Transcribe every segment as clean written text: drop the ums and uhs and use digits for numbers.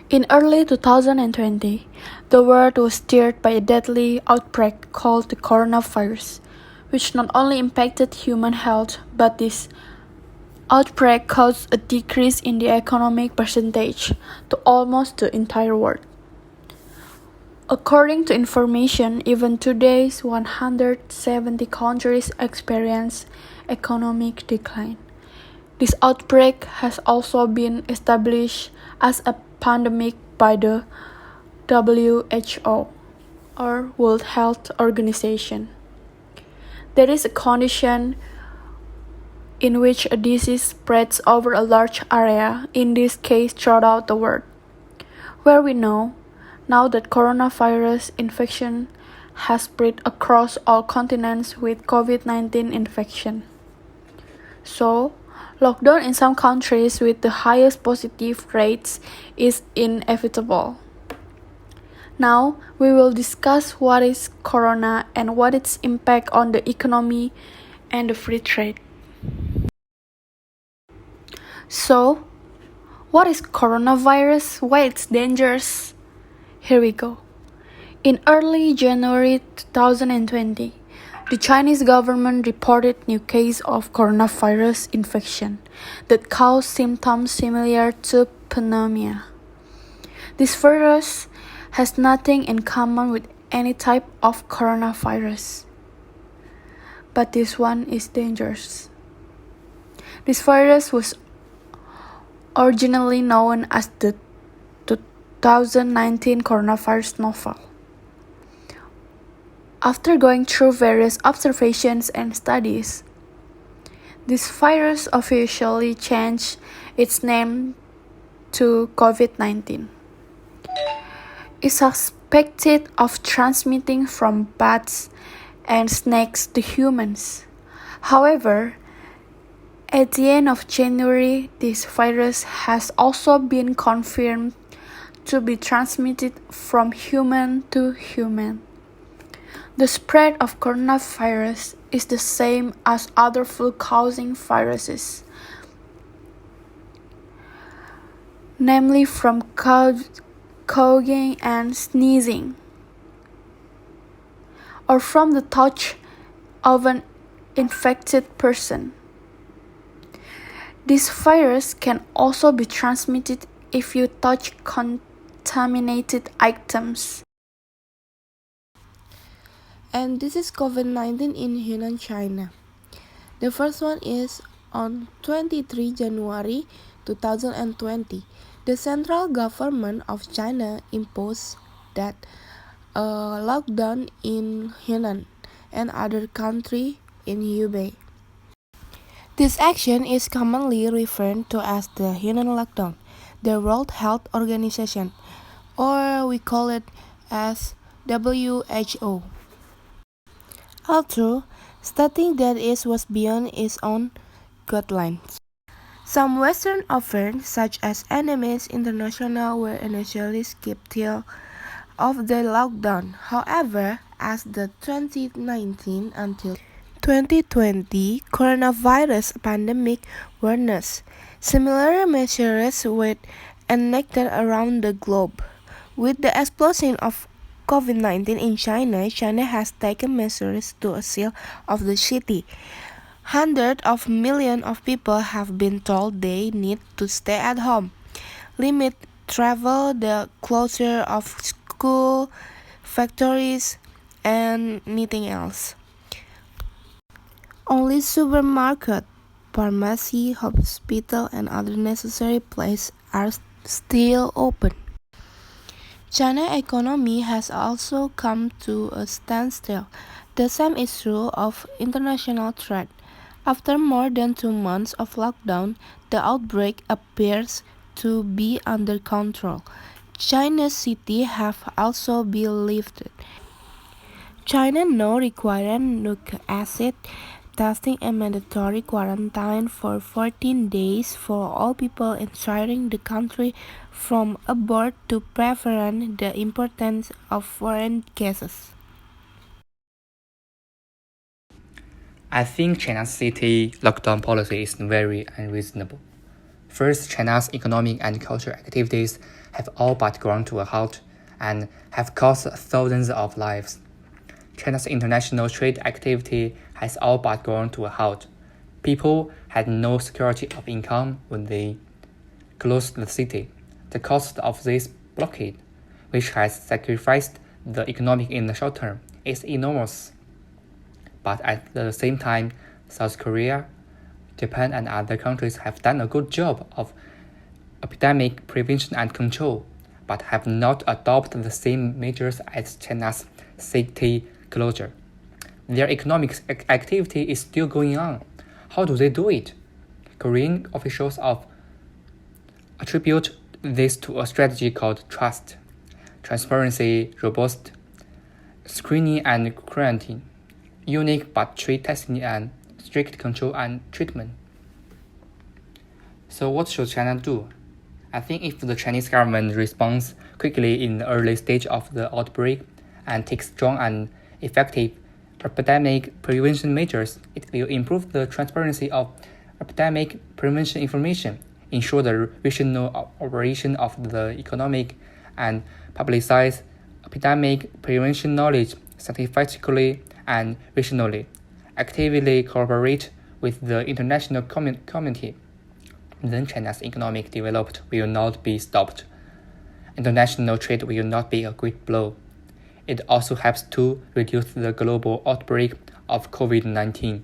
In early 2020, the world was stirred by a deadly outbreak called the coronavirus, which not only impacted human health, but this outbreak caused a decrease in the economic percentage to almost the entire world. According to information, even today, 170 countries experience economic decline. This outbreak has also been established as a pandemic by the WHO, or World Health Organization. There is a condition in which a disease spreads over a large area, in this case throughout the world, where we know now that coronavirus infection has spread across all continents with COVID-19 infection. So, lockdown in some countries with the highest positive rates is inevitable. Now, we will discuss what is corona and what its impact on the economy and the free trade. So, what is coronavirus? Why it's dangerous? Here we go. In early January 2020, the Chinese government reported new case of coronavirus infection that caused symptoms similar to pneumonia. This virus has nothing in common with any type of coronavirus, but this one is dangerous. This virus was originally known as the 2019 coronavirus novel. After going through various observations and studies, this virus officially changed its name to COVID-19. It's suspected of transmitting from bats and snakes to humans. However, at the end of January, this virus has also been confirmed to be transmitted from human to human. The spread of coronavirus is the same as other flu-causing viruses, namely from coughing and sneezing, or from the touch of an infected person. This virus can also be transmitted if you touch contaminated items. And this is COVID-19 in Hunan, China. The first one is on 23 January 2020. The central government of China imposed that a lockdown in Hunan and other country in Hubei. This action is commonly referred to as the Hunan lockdown. The World Health Organization, or we call it as WHO. Although stating that it was beyond its own guidelines. Some Western offers, such as Enemies International, were initially skeptical of the lockdown. However, as the 2019 until 2020 coronavirus pandemic warnings, similar measures were enacted around the globe. With the explosion of COVID-19 in China, China has taken measures to seal off the city. Hundreds of millions of people have been told they need to stay at home, limit travel, the closure of schools, factories, and anything else. Only supermarket, pharmacy, hospital, and other necessary places are still open. China's economy has also come to a standstill. The same is true of international trade. After more than 2 months of lockdown, the outbreak appears to be under control. China's cities have also been lifted. China now requires nucleic acid testing and mandatory quarantine for 14 days for all people entering the country from abroad to prevent the importation of foreign cases. I think China's city lockdown policy is very unreasonable. First, China's economic and cultural activities have all but ground to a halt and have cost thousands of lives. China's international trade activity has all but ground to a halt. People had no security of income when they closed the city. The cost of this blockade, which has sacrificed the economic in the short term, is enormous. But at the same time, South Korea, Japan, and other countries have done a good job of epidemic prevention and control, but have not adopted the same measures as China's city closure. Their economic activity is still going on. How do they do it? Korean officials attribute this to a strategy called trust, transparency, robust screening and quarantine, unique but trade testing and strict control and treatment. So what should China do? I think if the Chinese government responds quickly in the early stage of the outbreak and takes strong and effective epidemic prevention measures, it will improve the transparency of epidemic prevention information, ensure the rational operation of the economic, and publicize epidemic prevention knowledge scientifically and rationally, actively cooperate with the international community. Then China's economic development will not be stopped. International trade will not be a great blow. It also helps to reduce the global outbreak of COVID-19.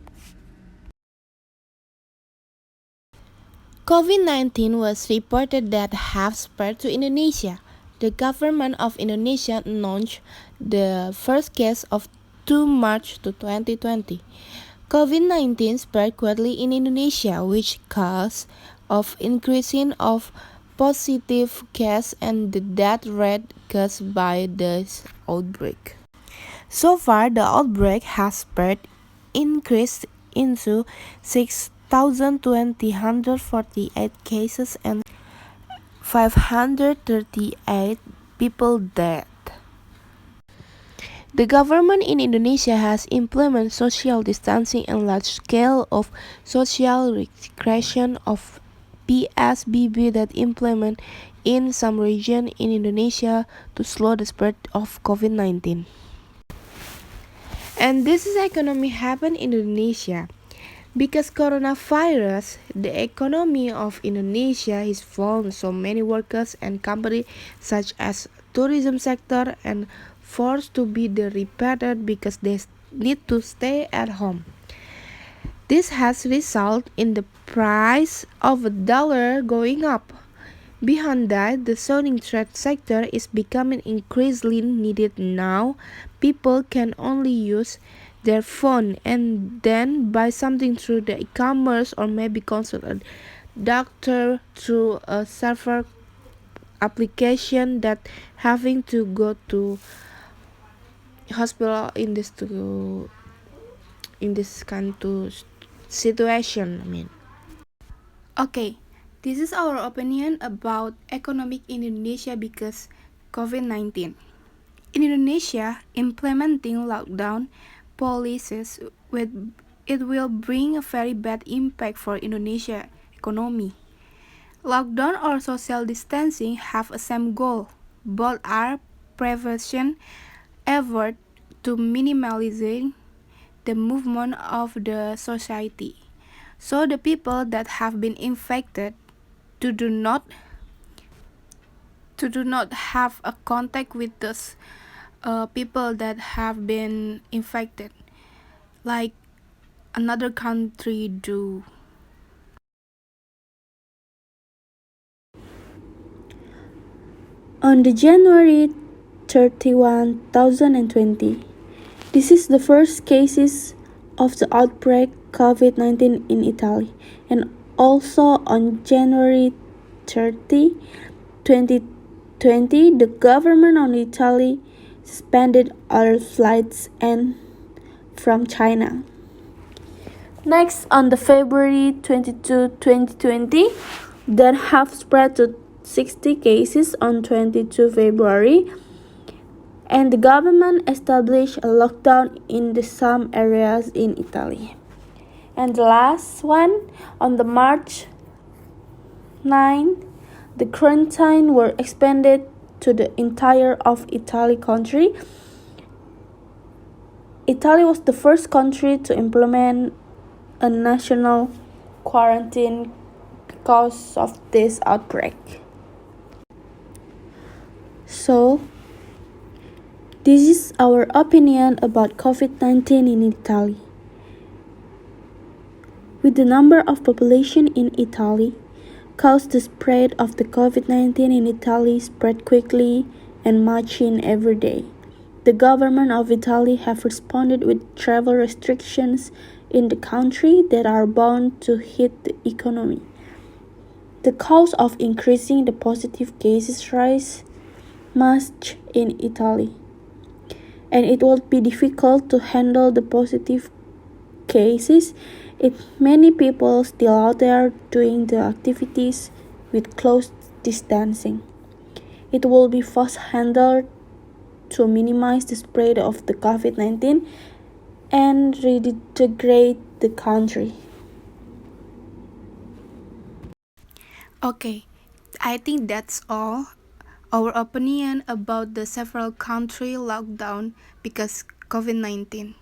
COVID-19 was reported that have spread to Indonesia. The government of Indonesia announced the first case of 2 March 2020. COVID-19 spread quickly in Indonesia, which caused of increasing of positive cases and the death rate caused by this outbreak. So far, the outbreak has spread increased into 6,248 cases and 538 people dead. The government in Indonesia has implemented social distancing and large scale of social restriction of PSBB that implement in some region in Indonesia to slow the spread of COVID-19. And this is economy happen in Indonesia. Because coronavirus, the economy of Indonesia is fallen. So many workers and companies such as tourism sector and forced to be repaired because they need to stay at home. This has resulted in the price of a dollar going up. Beyond that, the soaring trade sector is becoming increasingly needed now. People can only use their phone and then buy something through the e-commerce or maybe consult a doctor through a server application that having to go to hospital in this kind of situation. Okay, this is our opinion about economic in Indonesia because COVID-19. In Indonesia, implementing lockdown policies it will bring a very bad impact for Indonesia economy. Lockdown or social distancing have a same goal. Both are prevention effort to minimizing the movement of the society. So the people that have been infected do not have a contact with those people that have been infected like another country do. On the January 31, 2020, this is the first cases of the outbreak COVID-19 in Italy, and also on January 30, 2020, the government of Italy suspended all flights from China. Next, on the February 22, 2020, that have spread to 60 cases on 22 February, and the government established a lockdown in some areas in Italy. And the last one, on the March 9, the quarantine were expanded to the entire of Italy country. Italy was the first country to implement a national quarantine because of this outbreak. So, this is our opinion about COVID-19 in Italy. With the number of population in Italy, caused the spread of the COVID-19 in Italy spread quickly and much in every day. The government of Italy have responded with travel restrictions in the country that are bound to hit the economy. The cause of increasing the positive cases rise much in Italy, and it will be difficult to handle the positive cases if many people still out there doing the activities with close distancing. It will be fast handled to minimize the spread of the COVID-19 and reintegrate the country. Okay, I think that's all. Our opinion about the several country lockdown because COVID-19.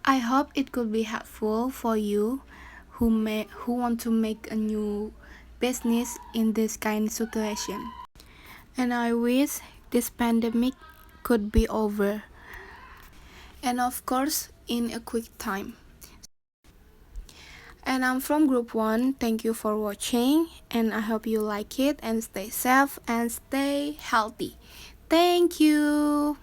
I hope it could be helpful for you who want to make a new business in this kind of situation. And I wish this pandemic could be over. And of course, in a quick time. And I'm from group 1. Thank you for watching and I hope you like it and stay safe and stay healthy. Thank you.